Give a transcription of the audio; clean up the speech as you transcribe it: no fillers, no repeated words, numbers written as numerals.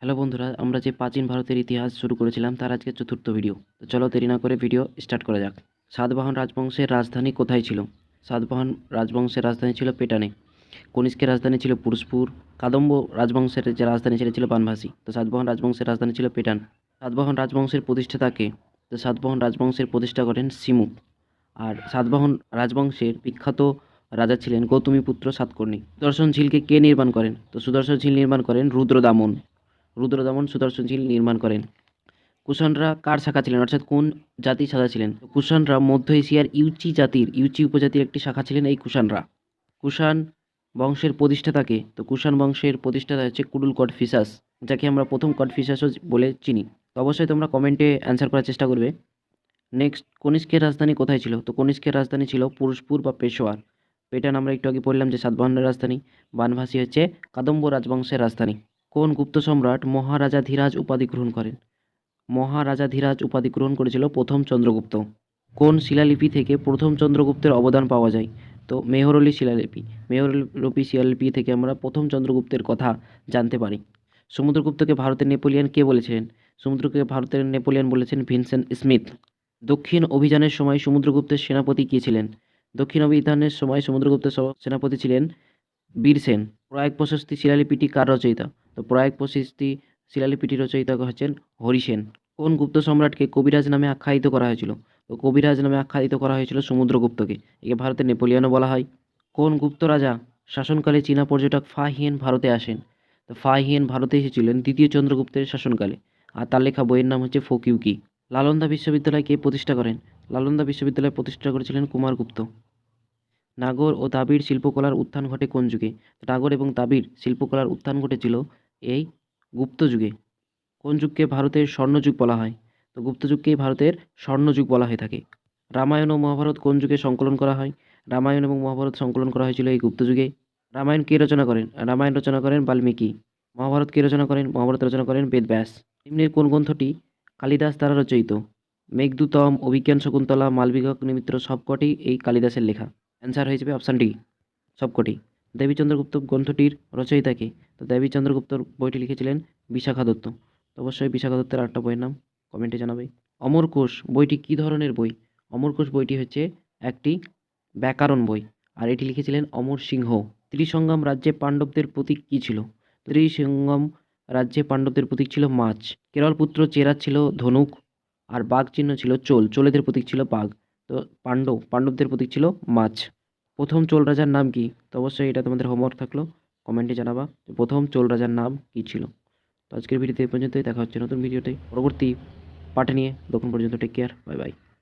Hello বন্ধুরা, আমরা যে প্রাচীন ভারতের ইতিহাস শুরু করেছিলাম তার আজকে চতুর্থ ভিডিও। তো চলো দেরি না করে ভিডিও স্টার্ট করা যাক। সাতবাহন রাজবংশের রাজধানী কোথায় ছিল? সাতবাহন রাজবংশের রাজধানী ছিল পেটানে। কনিষ্কের রাজধানী ছিল পুরুষপুর। কাদম্ব রাজবংশের যে রাজধানী ছিল বানভাসি। তো সাতবাহন রাজবংশের রাজধানী ছিল পেটান। সাতবাহন রাজবংশের প্রতিষ্ঠাতা কে? তো সাতবাহন রাজবংশের প্রতিষ্ঠা করেন সিমুক। আর সাতবাহন রাজবংশের বিখ্যাত রাজা ছিলেন গৌতমীপুত্র সাতকর্ণী। সুদর্শন ঝিলকে কে নির্মাণ করেন? তো সুদর্শন ঝিল নির্মাণ করেন রুদ্রদামন। রুদ্রদমন সুদর্শন ঝিল নির্মাণ করেন। কুষাণরা কার শাখা ছিলেন, অর্থাৎ কোন জাতির শাখা ছিলেন? কুষাণরা মধ্য এশিয়ার ইউচি উপজাতির একটি শাখা ছিলেন এই কুষাণরা। কুষাণ বংশের প্রতিষ্ঠাতাকে? তো কুষাণ বংশের প্রতিষ্ঠাতা হচ্ছে কুডুল কডফিসাস, যাকে আমরা প্রথম কডফিসাসও বলে চিনি। তো অবশ্যই তোমরা কমেন্টে অ্যান্সার করার চেষ্টা করবে। নেক্সট, কনিষ্কের রাজধানী কোথায় ছিল? তো কনিষ্কের রাজধানী ছিল পুরুষপুর বা পেশোয়ার। পেটান আমরা একটু আগে পড়লাম যে সাতবাহনের রাজধানী। বানভাসি হচ্ছে কাদম্ব রাজবংশের রাজধানী। কোন গুপ্ত সম্রাট মহারাজা ধীরাজ উপাধি গ্রহণ করেন? মহারাজা ধীরাজ উপাধি গ্রহণ করেছিল প্রথম চন্দ্রগুপ্ত। কোন শিলালিপি থেকে প্রথম চন্দ্রগুপ্তের অবদান পাওয়া যায়? তো মেহরলি শিলালিপি। মেহরলি শিলালিপি থেকে আমরা প্রথম চন্দ্রগুপ্তের কথা জানতে পারি। সমুদ্রগুপ্তকে ভারতের নেপোলিয়ন কে বলেছিলেন? সমুদ্রকে ভারতের নেপোলিয়ন বলেছেন ভিনসেন্ট স্মিথ। দক্ষিণ অভিযানের সময় সমুদ্রগুপ্তের সেনাপতি কে ছিলেন? দক্ষিণ অভিযানের সময় সমুদ্রগুপ্তের সেনাপতি ছিলেন বীরসেন। প্রয়াগ প্রশস্তি শিলালিপিটি কার রচয়িতা? তো প্রয়াগ প্রশস্তি শিলালিপিটি রচয়িতা হচ্ছেন হরিসেন। কোন গুপ্ত সম্রাটকে কবিরাজ নামে আখ্যায়িত করা হয়েছিল? তো কবিরাজ নামে আখ্যায়িত করা হয়েছিল সমুদ্রগুপ্তকে। একে ভারতের নেপোলিয়নও বলা হয়। কোন গুপ্ত রাজা শাসনকালে চীনা পর্যটক ফা হিয়েন ভারতে আসেন? তো ফা হিয়েন ভারতে এসেছিলেন দ্বিতীয় চন্দ্রগুপ্তের শাসনকালে। আর তার লেখা বইয়ের নাম হচ্ছে ফকিউকি। নালন্দা বিশ্ববিদ্যালয় কে প্রতিষ্ঠা করেন? নালন্দা বিশ্ববিদ্যালয় প্রতিষ্ঠা করেছিলেন কুমারগুপ্ত। নাগর ও দাবির শিল্পকলার উত্থান ঘটে কোন যুগে? নাগর এবং দাবির শিল্পকলার উত্থান ঘটেছিল এই গুপ্ত যুগে। কোন যুগকে ভারতের স্বর্ণযুগ বলা হয়? তো গুপ্ত যুগকেই ভারতের স্বর্ণযুগ বলা হয়ে থাকে। রামায়ণ ও মহাভারত কোন যুগে সংকলন করা হয়? রামায়ণ এবং মহাভারত সংকলন করা হয়েছিল এই গুপ্ত যুগে। রামায়ণ কে রচনা করেন? রামায়ণ রচনা করেন বাল্মীকি। মহাভারত কে রচনা করেন? মহাভারত রচনা করেন বেদব্যাস। নিম্নের কোন গ্রন্থটি কালিদাস দ্বারা রচিত? মেঘদূতম, অভিজ্ঞান শকুন্তলা, মালবিকা নিমিত্র সবকটি এই কালিদাসের লেখা। অ্যান্সার হয়ে যাবে অপশান ডি, সবকটি। দেবীচন্দ্রগুপ্ত গ্রন্থটির রচয়িতা কে? তো দেবীচন্দ্রগুপ্তর বইটি লিখেছিলেন বিশাখা দত্ত। তো অবশ্যই বিশাখা দত্তের আরেকটা বইয়ের নাম কমেন্টে জানাবে। অমরকোষ বইটি কী ধরনের বই? অমরকোষ বইটি হচ্ছে একটি ব্যাকরণ বই, আর এটি লিখেছিলেন অমর সিংহ। ত্রিসঙ্গম রাজ্যে পাণ্ডবদের প্রতীক কী ছিল? ত্রিসঙ্গম রাজ্যে পাণ্ডবদের প্রতীক ছিল মাছ। কেরল পুত্র চেরার ছিল ধনুক, আর বাঘ চিহ্ন ছিল চোল। চোলেদের প্রতীক ছিল বাঘ। তো পাণ্ডবদের প্রতীক ছিল মাছ। প্রথম চোল রাজার নাম কি? তো অবশ্যই এটা তোমাদের হোমওয়ার্ক থাকলো, কমেন্টে জানাবা যে প্রথম চোল রাজার নাম কী ছিল। তো আজকের ভিডিওতে এই পর্যন্তই, দেখা হচ্ছে নতুন ভিডিওতে পরবর্তী পার্ট নিয়ে। তখন পর্যন্ত টেক কেয়ার, বাই বাই।